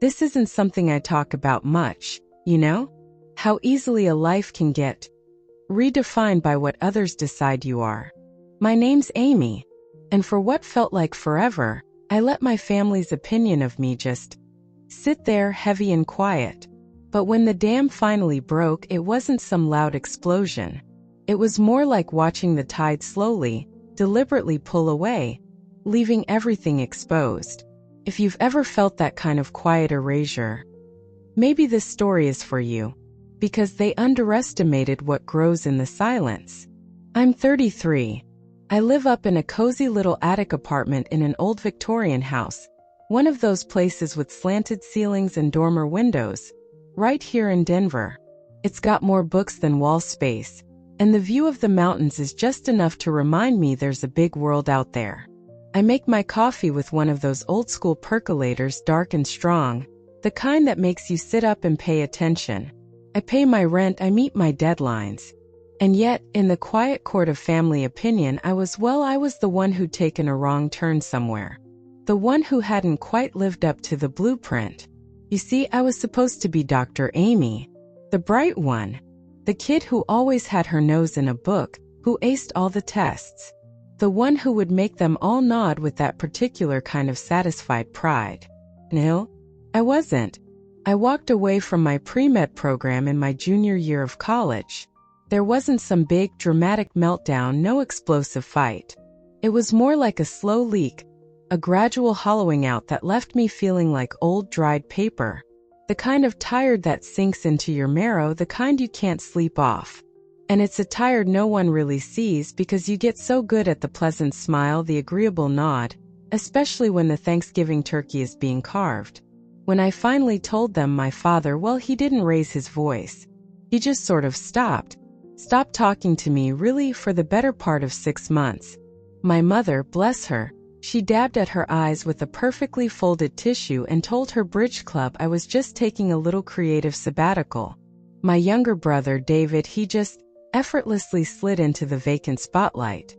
This isn't something I talk about much, you know? How easily a life can get redefined by what others decide you are. My name's Aimee, and for what felt like forever, I let my family's opinion of me just sit there heavy and quiet. But when the dam finally broke, it wasn't some loud explosion. It was more like watching the tide slowly, deliberately pull away, leaving everything exposed. If you've ever felt that kind of quiet erasure, maybe this story is for you, because they underestimated what grows in the silence. I'm 33. I live up in a cozy little attic apartment in an old Victorian house, one of those places with slanted ceilings and dormer windows, right here in Denver. It's got more books than wall space, and the view of the mountains is just enough to remind me there's a big world out there. I make my coffee with one of those old-school percolators, dark and strong, the kind that makes you sit up and pay attention. I pay my rent, I meet my deadlines. And yet, in the quiet court of family opinion, I was the one who'd taken a wrong turn somewhere. The one who hadn't quite lived up to the blueprint. You see, I was supposed to be Dr. Aimee, the bright one, the kid who always had her nose in a book, who aced all the tests, the one who would make them all nod with that particular kind of satisfied pride. No, I wasn't. I walked away from my pre-med program in my junior year of college. There wasn't some big, dramatic meltdown, no explosive fight. It was more like a slow leak, a gradual hollowing out that left me feeling like old dried paper. The kind of tired that sinks into your marrow, the kind you can't sleep off. And it's a tired no one really sees because you get so good at the pleasant smile, the agreeable nod, especially when the Thanksgiving turkey is being carved. When I finally told them, my father, well, he didn't raise his voice. He just sort of stopped talking to me really for the better part of 6 months. My mother, bless her, she dabbed at her eyes with a perfectly folded tissue and told her bridge club I was just taking a little creative sabbatical. My younger brother, David, he just effortlessly slid into the vacant spotlight.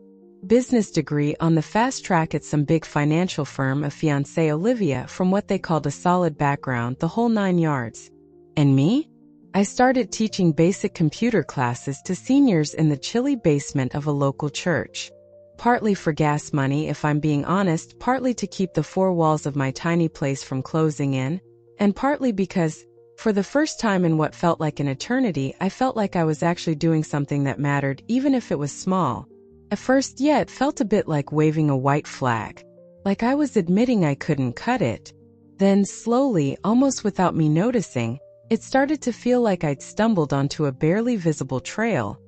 Business degree on the fast track at some big financial firm, a fiancée, Olivia, from what they called a solid background, the whole 9 yards. And me? I started teaching basic computer classes to seniors in the chilly basement of a local church. Partly for gas money, if I'm being honest, partly to keep the 4 walls of my tiny place from closing in, and partly because, for the first time in what felt like an eternity, I felt like I was actually doing something that mattered, even if it was small. At first, yeah, it felt a bit like waving a white flag, like I was admitting I couldn't cut it. Then slowly, almost without me noticing, it started to feel like I'd stumbled onto a barely visible trail,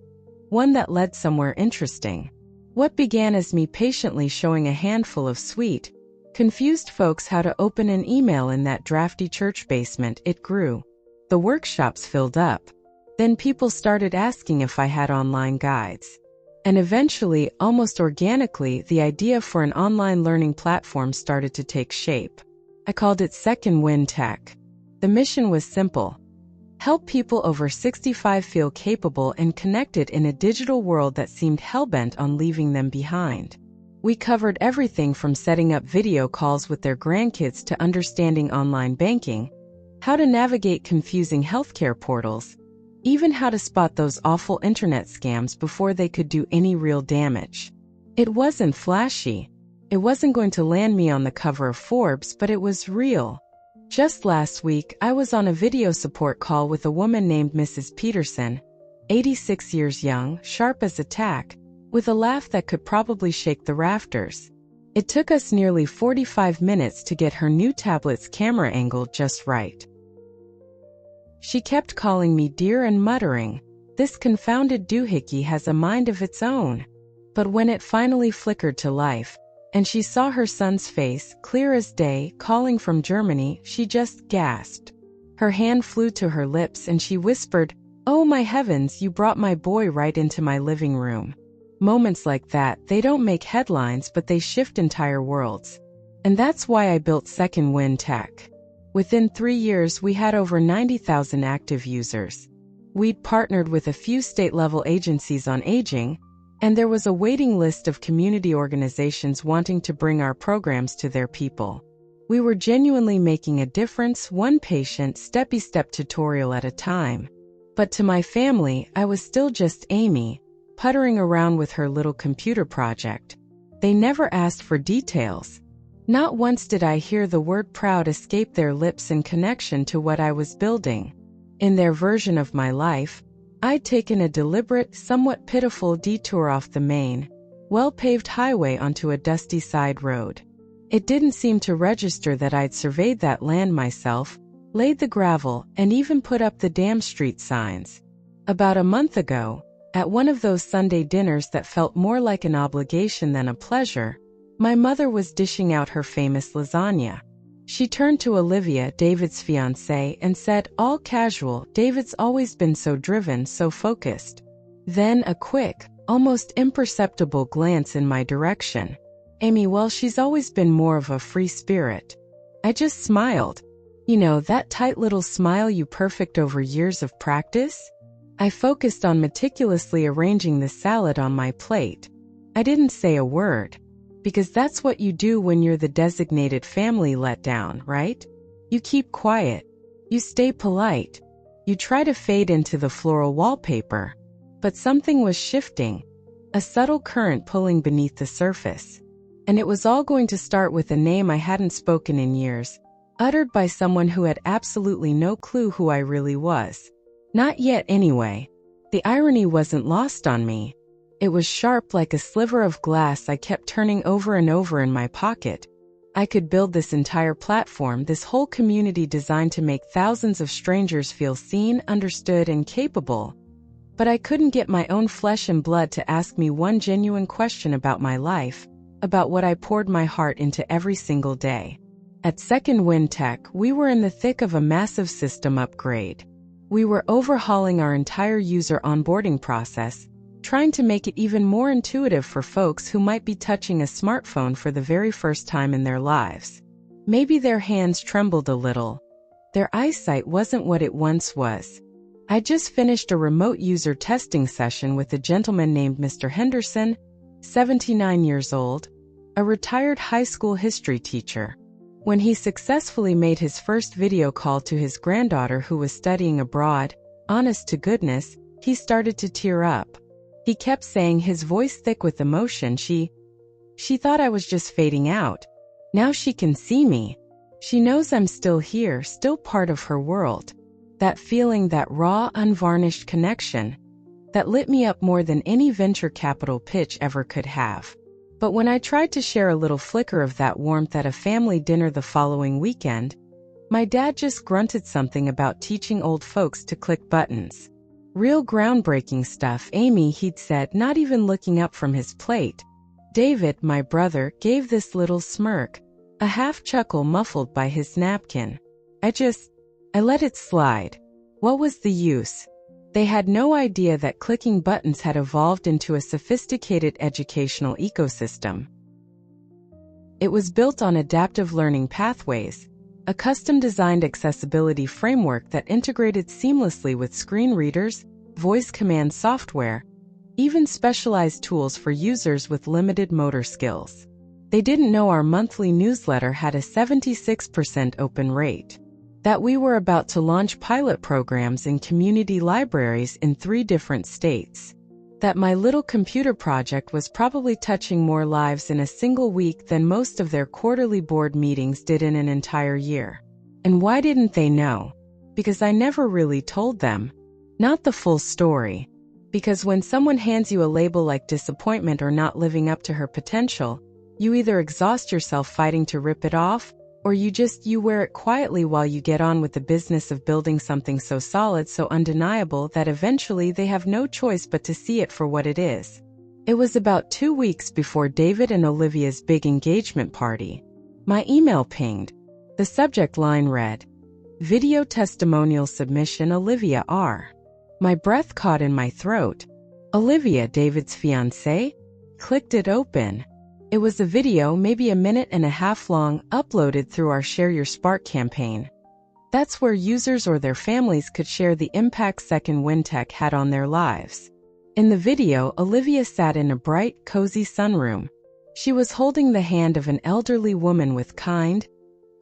one that led somewhere interesting. What began as me patiently showing a handful of sweet, confused folks how to open an email in that drafty church basement, it grew. The workshops filled up. Then people started asking if I had online guides. And eventually, almost organically, the idea for an online learning platform started to take shape. I called it Second Wind Tech. The mission was simple: help people over 65 feel capable and connected in a digital world that seemed hell-bent on leaving them behind. We covered everything from setting up video calls with their grandkids to understanding online banking, how to navigate confusing healthcare portals, even how to spot those awful internet scams before they could do any real damage. It wasn't flashy. It wasn't going to land me on the cover of Forbes, but it was real. Just last week, I was on a video support call with a woman named Mrs. Peterson, 86 years young, sharp as a tack, with a laugh that could probably shake the rafters. It took us nearly 45 minutes to get her new tablet's camera angle just right. She kept calling me dear and muttering, "This confounded doohickey has a mind of its own." But when it finally flickered to life, and she saw her son's face, clear as day, calling from Germany, she just gasped. Her hand flew to her lips and she whispered, "Oh my heavens, you brought my boy right into my living room." Moments like that, they don't make headlines, but they shift entire worlds. And that's why I built Second Wind Tech. Within 3 years, we had over 90,000 active users. We'd partnered with a few state-level agencies on aging, and there was a waiting list of community organizations wanting to bring our programs to their people. We were genuinely making a difference, one patient step-by-step tutorial at a time. But to my family, I was still just Aimee, puttering around with her little computer project. They never asked for details. Not once did I hear the word proud escape their lips in connection to what I was building. In their version of my life, I'd taken a deliberate, somewhat pitiful detour off the main, well-paved highway onto a dusty side road. It didn't seem to register that I'd surveyed that land myself, laid the gravel, and even put up the damn street signs. About a month ago, at one of those Sunday dinners that felt more like an obligation than a pleasure, my mother was dishing out her famous lasagna. She turned to Olivia, David's fiancée, and said, all casual, "David's always been so driven, so focused." Then a quick, almost imperceptible glance in my direction. "Aimee, well, she's always been more of a free spirit." I just smiled. You know, that tight little smile you perfect over years of practice? I focused on meticulously arranging the salad on my plate. I didn't say a word. Because that's what you do when you're the designated family letdown, right? You keep quiet. You stay polite. You try to fade into the floral wallpaper. But something was shifting, a subtle current pulling beneath the surface. And it was all going to start with a name I hadn't spoken in years, uttered by someone who had absolutely no clue who I really was. Not yet, anyway. The irony wasn't lost on me. It was sharp like a sliver of glass I kept turning over and over in my pocket. I could build this entire platform, this whole community designed to make thousands of strangers feel seen, understood, and capable. But I couldn't get my own flesh and blood to ask me one genuine question about my life, about what I poured my heart into every single day. At Second Wind Tech, we were in the thick of a massive system upgrade. We were overhauling our entire user onboarding process, trying to make it even more intuitive for folks who might be touching a smartphone for the very first time in their lives. Maybe their hands trembled a little. Their eyesight wasn't what it once was. I just finished a remote user testing session with a gentleman named Mr. Henderson, 79 years old, a retired high school history teacher. When he successfully made his first video call to his granddaughter who was studying abroad, honest to goodness, he started to tear up. He kept saying, his voice thick with emotion, she thought I was just fading out. Now she can see me. She knows I'm still here, still part of her world. That feeling, that raw, unvarnished connection, that lit me up more than any venture capital pitch ever could have. But when I tried to share a little flicker of that warmth at a family dinner the following weekend, my dad just grunted something about teaching old folks to click buttons. Real groundbreaking stuff, Aimee, he'd said, not even looking up from his plate. David, my brother, gave this little smirk, a half chuckle muffled by his napkin. I let it slide. What was the use? They had no idea that clicking buttons had evolved into a sophisticated educational ecosystem. It was built on adaptive learning pathways, a custom-designed accessibility framework that integrated seamlessly with screen readers, voice command software, even specialized tools for users with limited motor skills. They didn't know our monthly newsletter had a 76% open rate, that we were about to launch pilot programs in community libraries in 3 different states, that my little computer project was probably touching more lives in a single week than most of their quarterly board meetings did in an entire year. And why didn't they know? Because I never really told them. Not the full story. Because when someone hands you a label like disappointment or not living up to her potential, you either exhaust yourself fighting to rip it off, or you wear it quietly while you get on with the business of building something so solid, so undeniable that eventually they have no choice but to see it for what it is. It was about 2 weeks before David and Olivia's big engagement party. My email pinged. The subject line read, "Video testimonial submission, Olivia R." My breath caught in my throat. Olivia, David's fiancée? Clicked it open. It was a video, maybe a minute and a half long, uploaded through our Share Your Spark campaign. That's where users or their families could share the impact Second Wind Tech had on their lives. In the video, Olivia sat in a bright, cozy sunroom. She was holding the hand of an elderly woman with kind,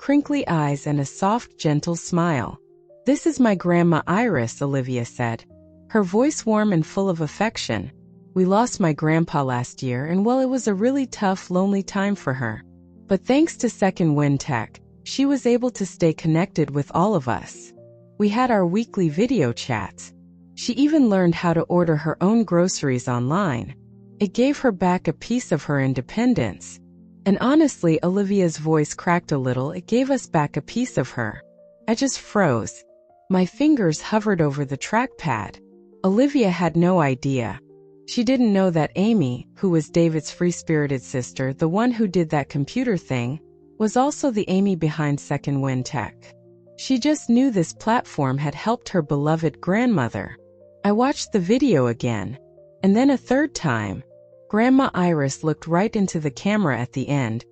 crinkly eyes and a soft, gentle smile. "This is my Grandma Iris," Olivia said, her voice warm and full of affection. "We lost my grandpa last year, and well, it was a really tough, lonely time for her. But thanks to Second Wind Tech, she was able to stay connected with all of us. We had our weekly video chats. She even learned how to order her own groceries online. It gave her back a piece of her independence. And honestly," Olivia's voice cracked a little, "it gave us back a piece of her." I just froze. My fingers hovered over the trackpad. Olivia had no idea. She didn't know that Aimee, who was David's free-spirited sister, the one who did that computer thing, was also the Aimee behind Second Wind Tech. She just knew this platform had helped her beloved grandmother. I watched the video again, and then a third time. Grandma Iris looked right into the camera at the end,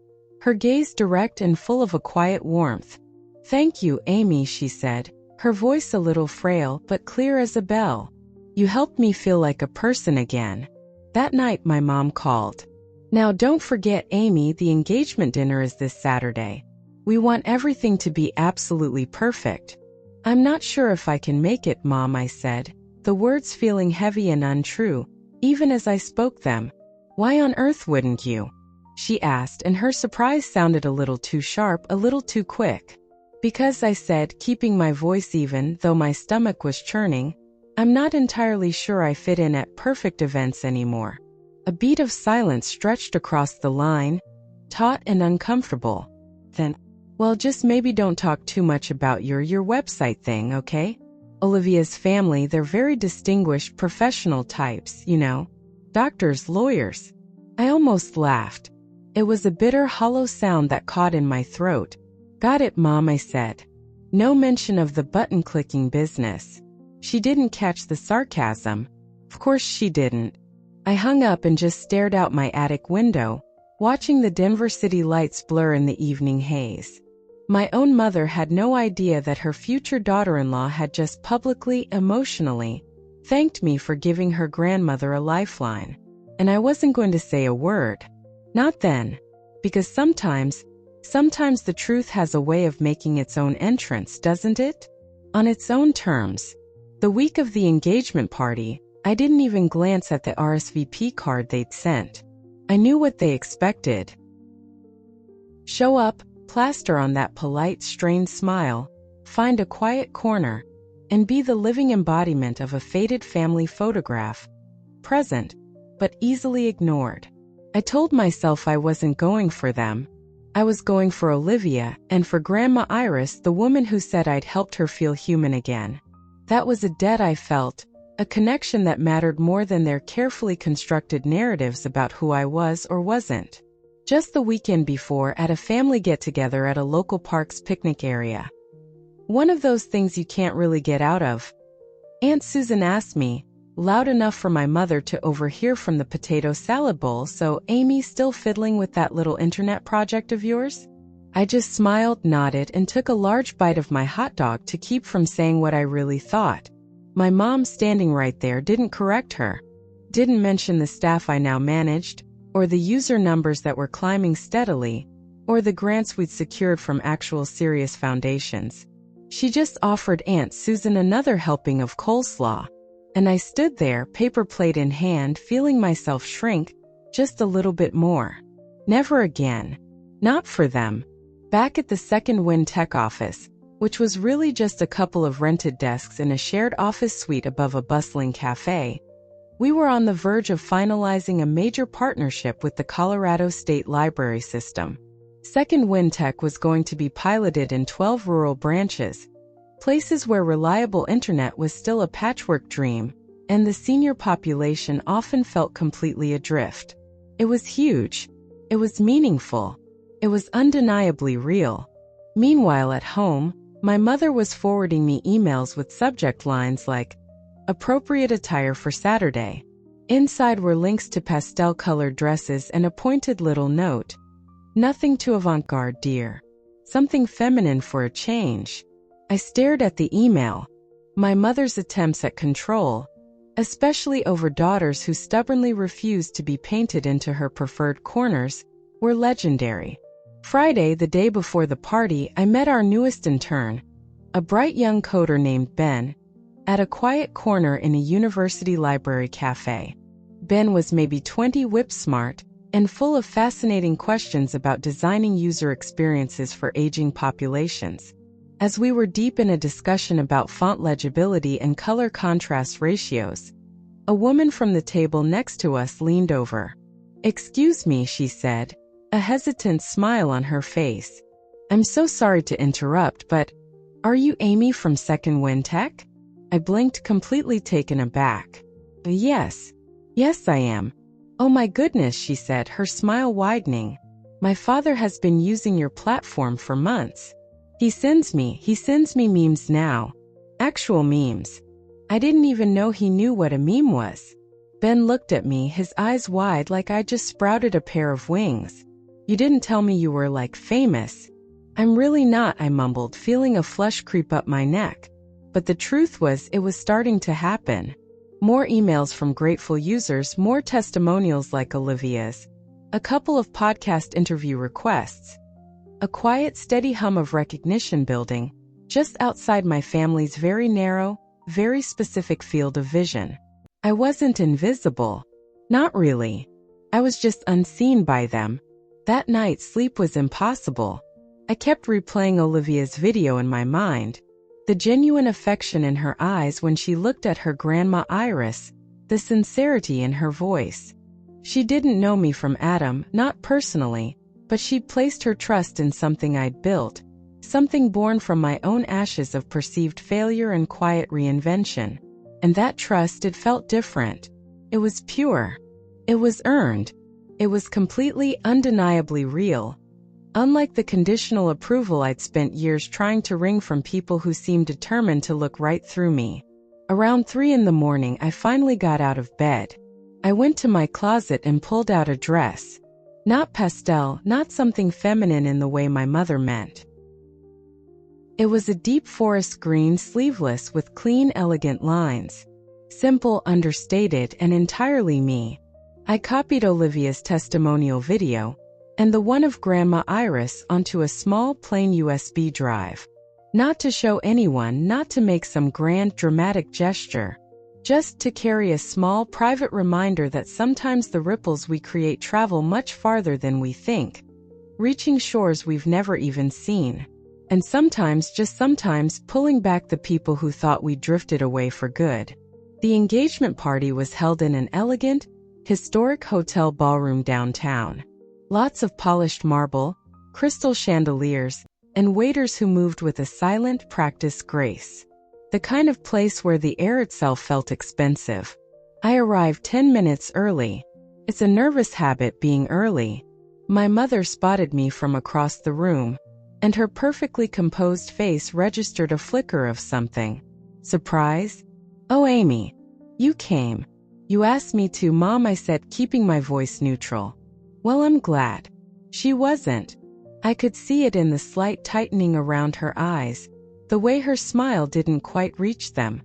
her gaze direct and full of a quiet warmth. "Thank you, Aimee," she said, her voice a little frail but clear as a bell. "You helped me feel like a person again." That night my mom called. "Now don't forget, Aimee, the engagement dinner is this Saturday. We want everything to be absolutely perfect." "I'm not sure if I can make it, Mom," I said, the words feeling heavy and untrue, even as I spoke them. "Why on earth wouldn't you?" she asked, and her surprise sounded a little too sharp, a little too quick. "Because," I said, keeping my voice even though my stomach was churning, "I'm not entirely sure I fit in at perfect events anymore." A beat of silence stretched across the line, taut and uncomfortable. Then, "Well, just maybe don't talk too much about your website thing, okay? Olivia's family, they're very distinguished professional types, you know. Doctors, lawyers." I almost laughed. It was a bitter, hollow sound that caught in my throat. "Got it, Mom," I said. No mention of the button-clicking business. She didn't catch the sarcasm. Of course she didn't. I hung up and just stared out my attic window, watching the Denver city lights blur in the evening haze. My own mother had no idea that her future daughter-in-law had just publicly, emotionally, thanked me for giving her grandmother a lifeline. And I wasn't going to say a word. Not then. Because sometimes the truth has a way of making its own entrance, doesn't it? On its own terms. The week of the engagement party, I didn't even glance at the RSVP card they'd sent. I knew what they expected. Show up, plaster on that polite, strained smile, find a quiet corner, and be the living embodiment of a faded family photograph. Present, but easily ignored. I told myself I wasn't going for them. I was going for Olivia, and for Grandma Iris, the woman who said I'd helped her feel human again. That was a debt I felt, a connection that mattered more than their carefully constructed narratives about who I was or wasn't. Just the weekend before, at a family get-together at a local park's picnic area. One of those things you can't really get out of. Aunt Susan asked me, loud enough for my mother to overhear from the potato salad bowl, "So, Aimee, still fiddling with that little internet project of yours?" I just smiled, nodded, and took a large bite of my hot dog to keep from saying what I really thought. My mom, standing right there, didn't correct her. Didn't mention the staff I now managed, or the user numbers that were climbing steadily, or the grants we'd secured from actual serious foundations. She just offered Aunt Susan another helping of coleslaw. And I stood there, paper plate in hand, feeling myself shrink just a little bit more. Never again. Not for them. Back at the Second Wind Tech office, which was really just a couple of rented desks in a shared office suite above a bustling cafe, we were on the verge of finalizing a major partnership with the Colorado State Library System. Second Wind Tech was going to be piloted in 12 rural branches, places where reliable internet was still a patchwork dream, and the senior population often felt completely adrift. It was huge. It was meaningful. It was undeniably real. Meanwhile, at home, my mother was forwarding me emails with subject lines like, "Appropriate attire for Saturday." Inside were links to pastel-colored dresses and a pointed little note. "Nothing too avant-garde, dear. Something feminine for a change." I stared at the email. My mother's attempts at control, especially over daughters who stubbornly refused to be painted into her preferred corners, were legendary. Friday, the day before the party, I met our newest intern, a bright young coder named Ben, at a quiet corner in a university library cafe. Ben was maybe 20, whip-smart, and full of fascinating questions about designing user experiences for aging populations. As we were deep in a discussion about font legibility and color contrast ratios, a woman from the table next to us leaned over. "Excuse me," she said, a hesitant smile on her face. "I'm so sorry to interrupt, but are you Aimee from Second Wind Tech?" I blinked, completely taken aback. Yes, I am." "Oh my goodness," she said, her smile widening. "My father has been using your platform for months. He sends me memes now. Actual memes. I didn't even know he knew what a meme was." Ben looked at me, his eyes wide like I just sprouted a pair of wings. "You didn't tell me you were, like, famous." "I'm really not," I mumbled, feeling a flush creep up my neck. But the truth was, it was starting to happen. More emails from grateful users, more testimonials like Olivia's, a couple of podcast interview requests. A quiet, steady hum of recognition building, just outside my family's very narrow, very specific field of vision. I wasn't invisible. Not really. I was just unseen by them. That night, sleep was impossible. I kept replaying Olivia's video in my mind. The genuine affection in her eyes when she looked at her grandma Iris, the sincerity in her voice. She didn't know me from Adam, not personally, but she'd placed her trust in something I'd built, something born from my own ashes of perceived failure and quiet reinvention. And that trust, it felt different. It was pure. It was earned. It was completely, undeniably real. Unlike the conditional approval I'd spent years trying to wring from people who seemed determined to look right through me. Around 3 in the morning, I finally got out of bed. I went to my closet and pulled out a dress. Not pastel, not something feminine in the way my mother meant. It was a deep forest green, sleeveless, with clean, elegant lines. Simple, understated, and entirely me. I copied Olivia's testimonial video, and the one of Grandma Iris, onto a small, plain USB drive. Not to show anyone, not to make some grand, dramatic gesture. Just to carry a small, private reminder that sometimes the ripples we create travel much farther than we think, reaching shores we've never even seen. And sometimes, just sometimes, pulling back the people who thought we drifted away for good. The engagement party was held in an elegant, historic hotel ballroom downtown. Lots of polished marble, crystal chandeliers, and waiters who moved with a silent, practiced grace. The kind of place where the air itself felt expensive. I arrived 10 minutes early. It's a nervous habit being early. My mother spotted me from across the room, and her perfectly composed face registered a flicker of something. Surprise? "Oh, Aimee, you came. You asked me to, Mom," I said, keeping my voice neutral. "Well, I'm glad." She wasn't. I could see it in the slight tightening around her eyes, the way her smile didn't quite reach them.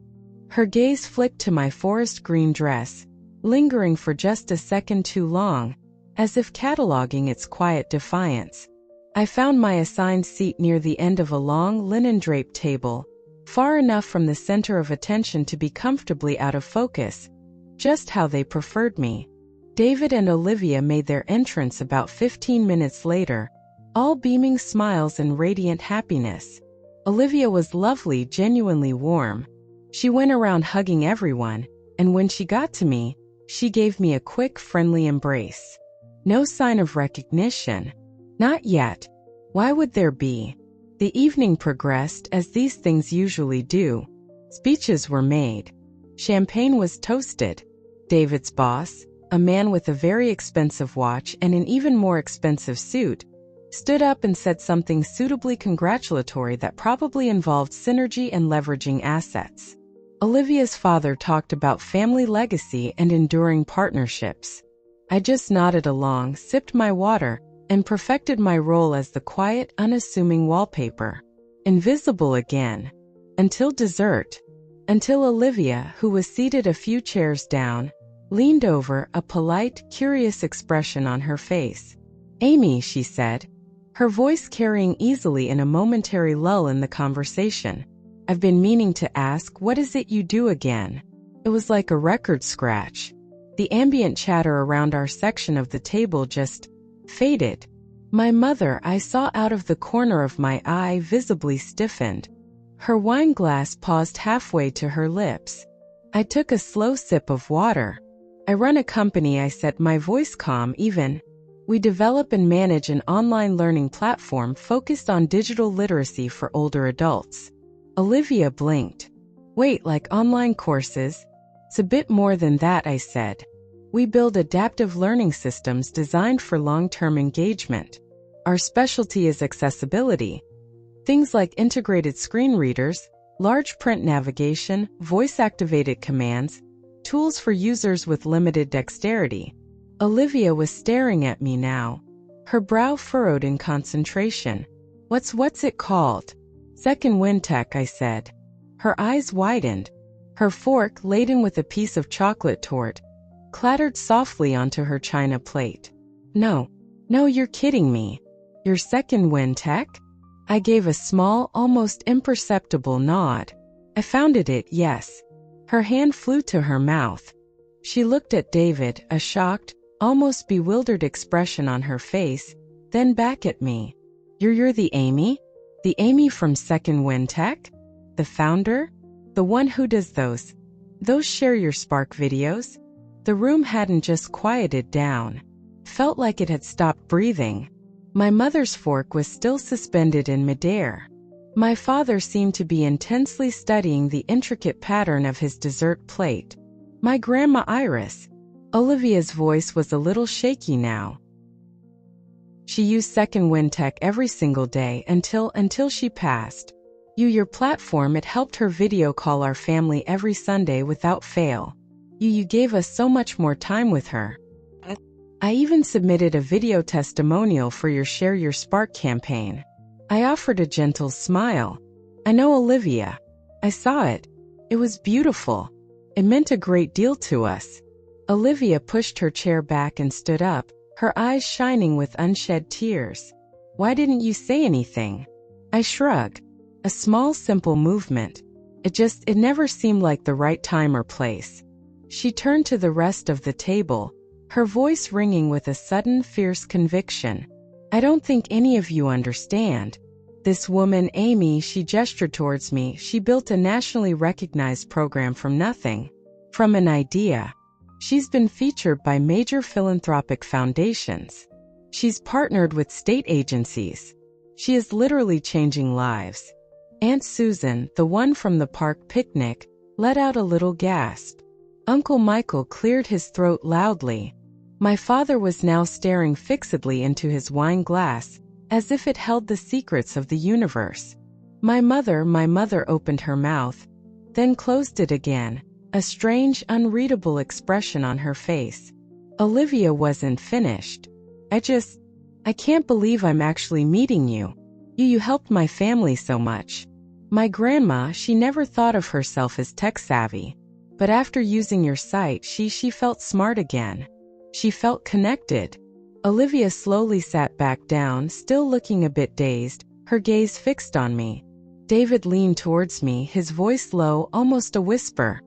Her gaze flicked to my forest green dress, lingering for just a second too long, as if cataloging its quiet defiance. I found my assigned seat near the end of a long, linen-draped table, far enough from the center of attention to be comfortably out of focus, just how they preferred me. David and Olivia made their entrance about 15 minutes later, all beaming smiles and radiant happiness. Olivia was lovely, genuinely warm. She went around hugging everyone, and when she got to me, she gave me a quick, friendly embrace. No sign of recognition. Not yet. Why would there be? The evening progressed as these things usually do. Speeches were made. Champagne was toasted. David's boss, a man with a very expensive watch and an even more expensive suit, stood up and said something suitably congratulatory that probably involved synergy and leveraging assets. Olivia's father talked about family legacy and enduring partnerships. I just nodded along, sipped my water, and perfected my role as the quiet, unassuming wallpaper. Invisible again. Until dessert. Until Olivia, who was seated a few chairs down, leaned over, a polite, curious expression on her face. "Aimee," she said. her voice carrying easily in a momentary lull in the conversation. I've been meaning to ask, what is it you do again? It was like a record scratch. The ambient chatter around our section of the table just faded. My mother, I saw out of the corner of my eye, visibly stiffened. Her wine glass paused halfway to her lips. I took a slow sip of water. I run a company, I said, my voice calm even. We develop and manage an online learning platform focused on digital literacy for older adults. Olivia blinked. Wait, like online courses? It's a bit more than that, I said. We build adaptive learning systems designed for long-term engagement. Our specialty is accessibility. Things like integrated screen readers, large print navigation, voice-activated commands, tools for users with limited dexterity. Olivia was staring at me now. Her brow furrowed in concentration. What's it called? Second wind tech, I said. Her eyes widened. Her fork, laden with a piece of chocolate torte, clattered softly onto her china plate. No, you're kidding me. Your second wind tech? I gave a small, almost imperceptible nod. I founded it, yes. Her hand flew to her mouth. She looked at David, a shocked, almost bewildered expression on her face, then back at me. You're the Aimee? The Aimee from Second Wind Tech? The founder? The one who does those Share Your Spark videos? The room hadn't just quieted down. Felt like it had stopped breathing. My mother's fork was still suspended in midair. My father seemed to be intensely studying the intricate pattern of his dessert plate. My grandma Iris. Olivia's voice was a little shaky now. She used Second Wind Tech every single day until she passed. Your platform, it helped her video call our family every Sunday without fail. You gave us so much more time with her. I even submitted a video testimonial for your Share Your Spark campaign. I offered a gentle smile. I know, Olivia. I saw it. It was beautiful. It meant a great deal to us. Olivia pushed her chair back and stood up, her eyes shining with unshed tears. Why didn't you say anything? I shrugged. A small, simple movement. It never seemed like the right time or place. She turned to the rest of the table, her voice ringing with a sudden, fierce conviction. I don't think any of you understand. This woman, Aimee, she gestured towards me, she built a nationally recognized program from nothing. From an idea. She's been featured by major philanthropic foundations. She's partnered with state agencies. She is literally changing lives. Aunt Susan, the one from the park picnic, let out a little gasp. Uncle Michael cleared his throat loudly. My father was now staring fixedly into his wine glass, as if it held the secrets of the universe. My mother opened her mouth, then closed it again, a strange, unreadable expression on her face. Olivia wasn't finished. I can't believe I'm actually meeting you. You helped my family so much. My grandma, she never thought of herself as tech-savvy. But after using your site, she felt smart again. She felt connected. Olivia slowly sat back down, still looking a bit dazed, her gaze fixed on me. David leaned towards me, his voice low, almost a whisper.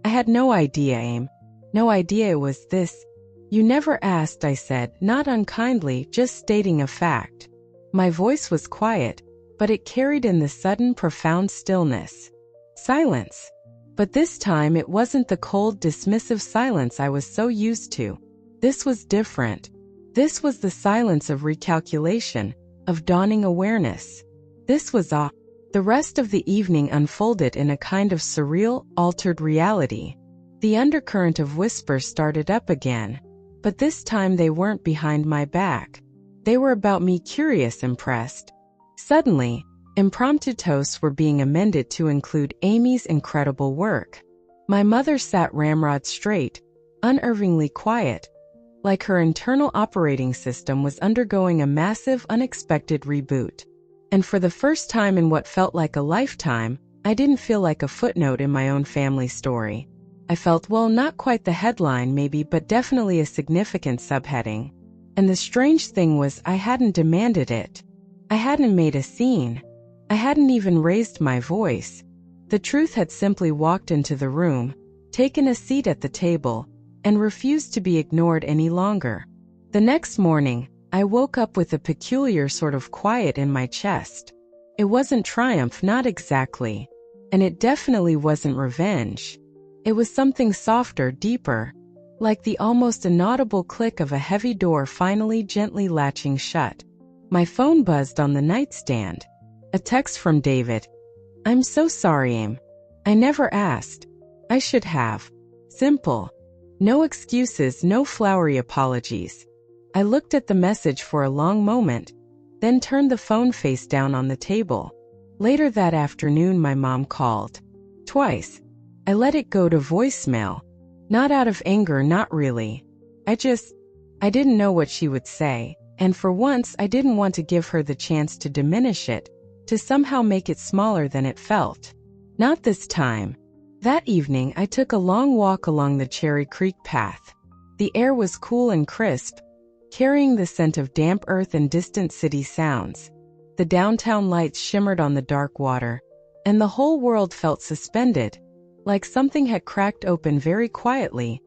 I had no idea, Aim. No idea it was this. You never asked, I said, not unkindly, just stating a fact. My voice was quiet, but it carried in the sudden, profound stillness. Silence. But this time it wasn't the cold, dismissive silence I was so used to. This was different. This was the silence of recalculation, of dawning awareness. This was awe. The rest of the evening unfolded in a kind of surreal, altered reality. The undercurrent of whispers started up again, but this time they weren't behind my back. They were about me, curious, impressed. Suddenly, impromptu toasts were being amended to include Aimee's incredible work. My mother sat ramrod straight, unnervingly quiet, like her internal operating system was undergoing a massive, unexpected reboot. And for the first time in what felt like a lifetime, I didn't feel like a footnote in my own family story. I felt, well, not quite the headline maybe, but definitely a significant subheading. And the strange thing was I hadn't demanded it. I hadn't made a scene. I hadn't even raised my voice. The truth had simply walked into the room, taken a seat at the table, and refused to be ignored any longer. The next morning, I woke up with a peculiar sort of quiet in my chest. It wasn't triumph, not exactly. And it definitely wasn't revenge. It was something softer, deeper, like the almost inaudible click of a heavy door finally gently latching shut. My phone buzzed on the nightstand. A text from David. "I'm so sorry, Aim. I never asked. I should have." Simple. No excuses, no flowery apologies. I looked at the message for a long moment, then turned the phone face down on the table. Later that afternoon, my mom called. Twice. I let it go to voicemail. Not out of anger, not really. I didn't know what she would say, and for once I didn't want to give her the chance to diminish it, to somehow make it smaller than it felt. Not this time. That evening I took a long walk along the Cherry Creek path. The air was cool and crisp, carrying the scent of damp earth and distant city sounds. The downtown lights shimmered on the dark water, and the whole world felt suspended, like something had cracked open very quietly,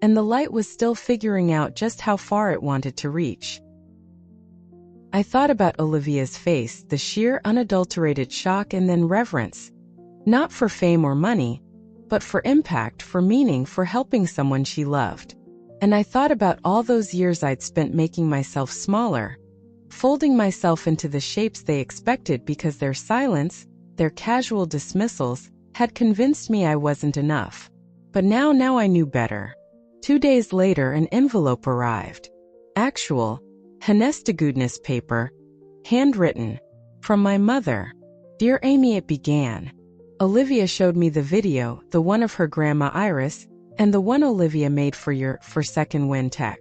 and the light was still figuring out just how far it wanted to reach. I thought about Olivia's face, the sheer unadulterated shock and then reverence. Not for fame or money, but for impact, for meaning, for helping someone she loved. And I thought about all those years I'd spent making myself smaller, folding myself into the shapes they expected because their silence, their casual dismissals, had convinced me I wasn't enough. But now I knew better. 2 days later, an envelope arrived. Actual, honest to goodness paper, handwritten, from my mother. "Dear Aimee," it began. "Olivia showed me the video, the one of her grandma Iris, and the one Olivia made for Second Wind Tech.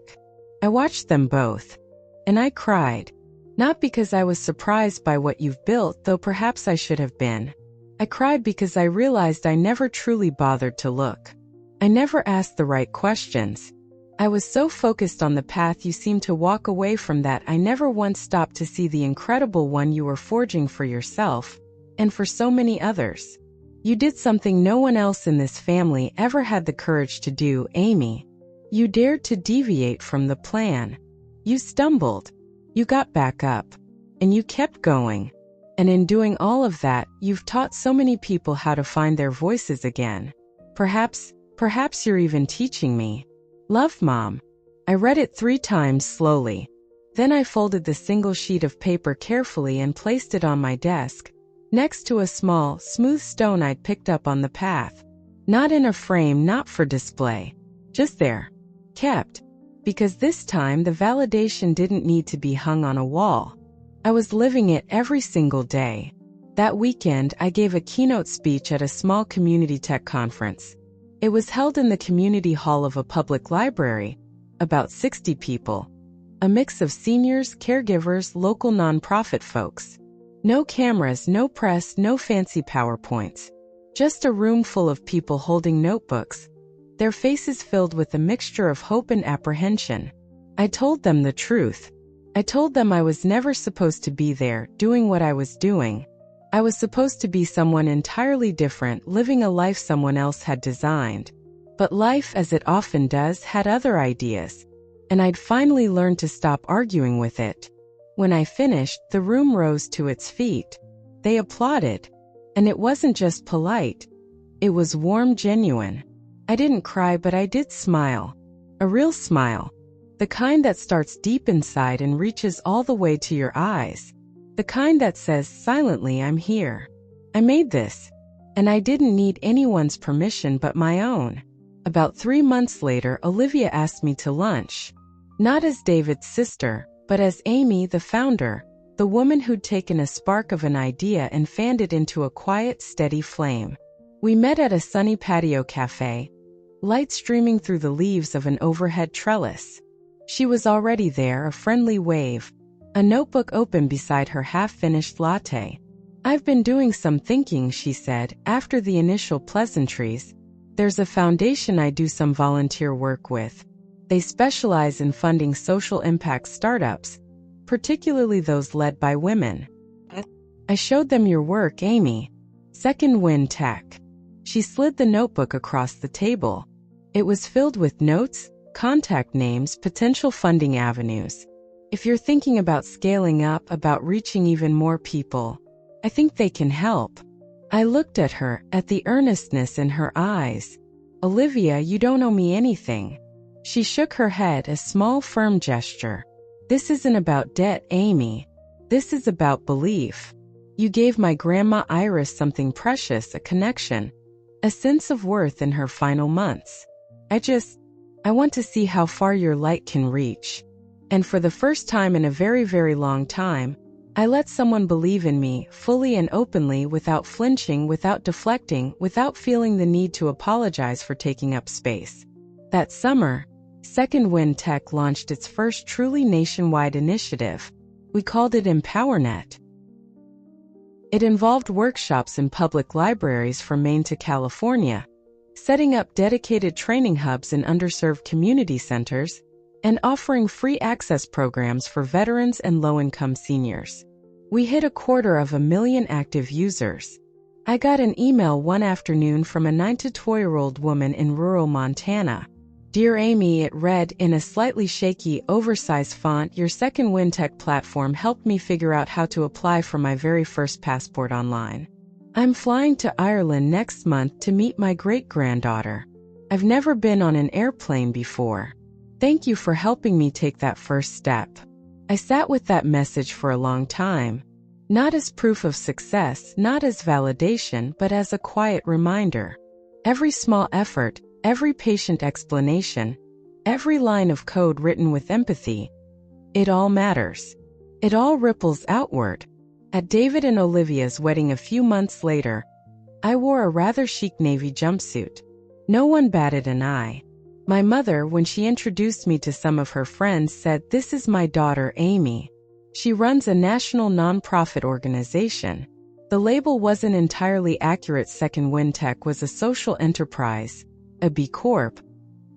I watched them both. And I cried. Not because I was surprised by what you've built, though perhaps I should have been. I cried because I realized I never truly bothered to look. I never asked the right questions. I was so focused on the path you seemed to walk away from that I never once stopped to see the incredible one you were forging for yourself, and for so many others. You did something no one else in this family ever had the courage to do, Aimee. You dared to deviate from the plan. You stumbled. You got back up. And you kept going. And in doing all of that, you've taught so many people how to find their voices again. Perhaps you're even teaching me. Love, Mom." I read it 3 times slowly. Then I folded the single sheet of paper carefully and placed it on my desk, next to a small, smooth stone I'd picked up on the path. Not in a frame, not for display. Just there. Kept. Because this time the validation didn't need to be hung on a wall. I was living it every single day. That weekend, I gave a keynote speech at a small community tech conference. It was held in the community hall of a public library, about 60 people. A mix of seniors, caregivers, local nonprofit folks. No cameras, no press, no fancy PowerPoints. Just a room full of people holding notebooks, their faces filled with a mixture of hope and apprehension. I told them the truth. I told them I was never supposed to be there, doing what I was doing. I was supposed to be someone entirely different, living a life someone else had designed. But life, as it often does, had other ideas. And I'd finally learned to stop arguing with it. When I finished, the room rose to its feet. They applauded. And it wasn't just polite. It was warm, genuine. I didn't cry, but I did smile. A real smile. The kind that starts deep inside and reaches all the way to your eyes. The kind that says silently, "I'm here. I made this." And I didn't need anyone's permission but my own. About 3 months later, Olivia asked me to lunch. Not as David's sister, but as Aimee, the founder, the woman who'd taken a spark of an idea and fanned it into a quiet, steady flame. We met at a sunny patio cafe, light streaming through the leaves of an overhead trellis. She was already there, a friendly wave, a notebook open beside her half-finished latte. "I've been doing some thinking," she said, after the initial pleasantries. "There's a foundation I do some volunteer work with. They specialize in funding social impact startups, particularly those led by women. I showed them your work, Aimee. Second Wind Tech. She slid the notebook across the table. It was filled with notes, contact names, potential funding avenues. If you're thinking about scaling up, about reaching even more people, I think they can help. I looked at her, at the earnestness in her eyes. Olivia, you don't owe me anything. She shook her head, a small, firm gesture. This isn't about debt, Aimee. This is about belief. You gave my grandma Iris something precious, a connection, a sense of worth in her final months. I want to see how far your light can reach. And for the first time in a very, very long time, I let someone believe in me, fully and openly, without flinching, without deflecting, without feeling the need to apologize for taking up space. That summer, Second Wind Tech launched its first truly nationwide initiative. We called it EmpowerNet. It involved workshops in public libraries from Maine to California, setting up dedicated training hubs in underserved community centers, and offering free access programs for veterans and low-income seniors. We hit 250,000 active users. I got an email one afternoon from a 92-year-old woman in rural Montana. Dear Aimee, it read in a slightly shaky, oversized font, your Second Wind Tech platform helped me figure out how to apply for my very first passport online. I'm flying to Ireland next month to meet my great-granddaughter. I've never been on an airplane before. Thank you for helping me take that first step. I sat with that message for a long time, not as proof of success, not as validation, but as a quiet reminder. Every small effort, every patient explanation, every line of code written with empathy, it all matters. It all ripples outward. At David and Olivia's wedding a few months later, I wore a rather chic navy jumpsuit. No one batted an eye. My mother, when she introduced me to some of her friends, said, "This is my daughter, Aimee. She runs a national nonprofit organization." The label wasn't entirely accurate. Second Wind Tech was a social enterprise, a B Corp,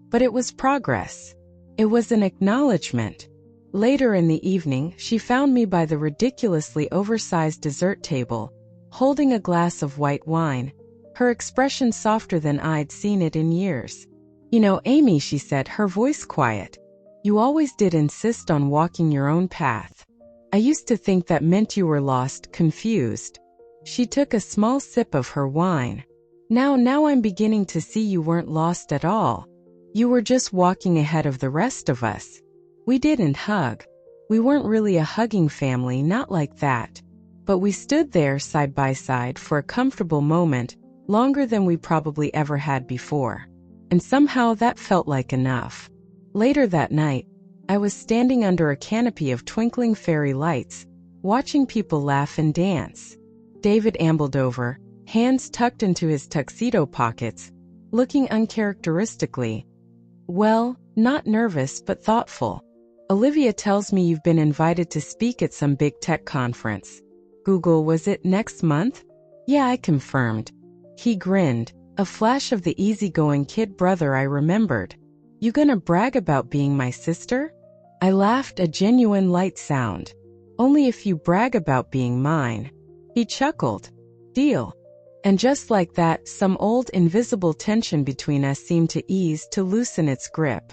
but it was progress. It was an acknowledgement. Later in the evening, she found me by the ridiculously oversized dessert table, holding a glass of white wine, her expression softer than I'd seen it in years. You know, Aimee, she said, her voice quiet, you always did insist on walking your own path. I used to think that meant you were lost, confused. She took a small sip of her wine. Now I'm beginning to see you weren't lost at all. You were just walking ahead of the rest of us. We didn't hug. We weren't really a hugging family, not like that. But we stood there side by side for a comfortable moment, longer than we probably ever had before. And somehow that felt like enough. Later that night, I was standing under a canopy of twinkling fairy lights, watching people laugh and dance. David ambled over, hands tucked into his tuxedo pockets, looking uncharacteristically, well, not nervous but thoughtful. Olivia tells me you've been invited to speak at some big tech conference. Google, was it next month? Yeah, I confirmed. He grinned, a flash of the easygoing kid brother I remembered. You gonna brag about being my sister? I laughed, a genuine light sound. Only if you brag about being mine. He chuckled. Deal. And just like that, some old invisible tension between us seemed to ease, to loosen its grip.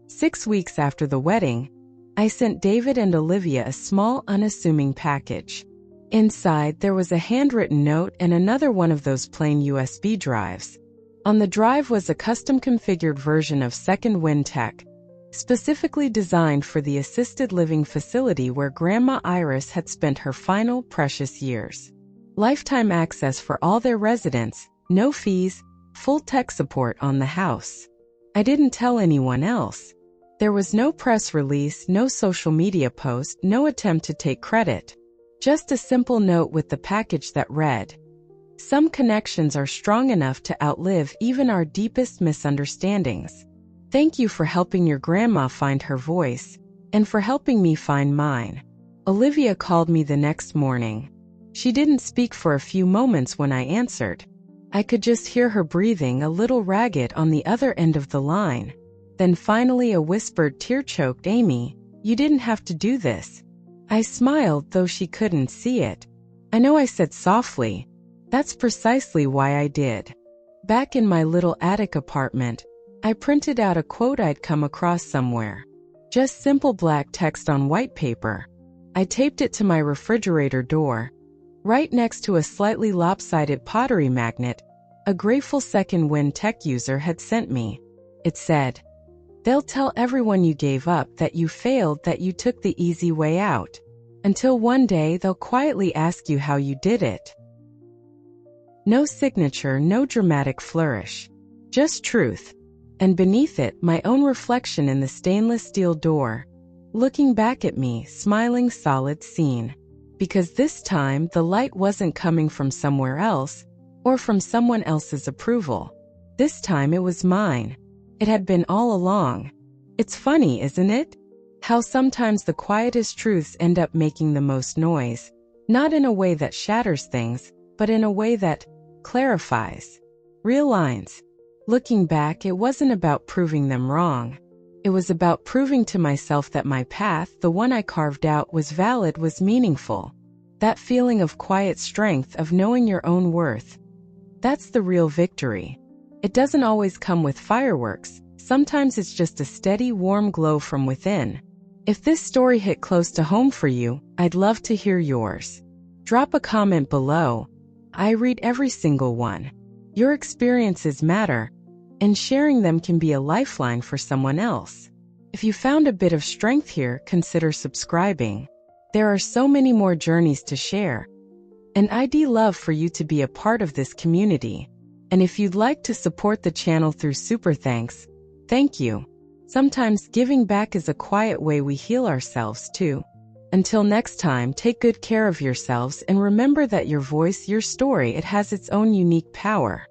6 weeks after the wedding, I sent David and Olivia a small, unassuming package. Inside, there was a handwritten note and another one of those plain USB drives. On the drive was a custom-configured version of Second Wind Tech, specifically designed for the assisted living facility where Grandma Iris had spent her final, precious years. Lifetime access for all their residents, no fees, full tech support on the house. I didn't tell anyone else. There was no press release, no social media post, no attempt to take credit. Just a simple note with the package that read, "Some connections are strong enough to outlive even our deepest misunderstandings. Thank you for helping your grandma find her voice, and for helping me find mine." Olivia called me the next morning. She didn't speak for a few moments when I answered. I could just hear her breathing, a little ragged on the other end of the line. Then finally a whispered, tear-choked, "Aimee, you didn't have to do this." I smiled, though she couldn't see it. "I know," I said softly. "That's precisely why I did." Back in my little attic apartment, I printed out a quote I'd come across somewhere. Just simple black text on white paper. I taped it to my refrigerator door, right next to a slightly lopsided pottery magnet a grateful second wind tech user had sent me. It said, "They'll tell everyone you gave up, that you failed, that you took the easy way out. Until one day they'll quietly ask you how you did it." No signature, no dramatic flourish. Just truth. And beneath it, my own reflection in the stainless steel door, looking back at me, smiling, solid scene. Because this time, the light wasn't coming from somewhere else, or from someone else's approval. This time it was mine. It had been all along. It's funny, isn't it? How sometimes the quietest truths end up making the most noise. Not in a way that shatters things, but in a way that clarifies, realigns. Looking back, it wasn't about proving them wrong. It was about proving to myself that my path, the one I carved out, was valid, was meaningful. That feeling of quiet strength, of knowing your own worth. That's the real victory. It doesn't always come with fireworks. Sometimes it's just a steady, warm glow from within. If this story hit close to home for you, I'd love to hear yours. Drop a comment below. I read every single one. Your experiences matter, and sharing them can be a lifeline for someone else. If you found a bit of strength here, consider subscribing. There are so many more journeys to share, and I'd love for you to be a part of this community. And if you'd like to support the channel through super thanks, thank you. Sometimes giving back is a quiet way we heal ourselves too. Until next time, take good care of yourselves and remember that your voice, your story, it has its own unique power.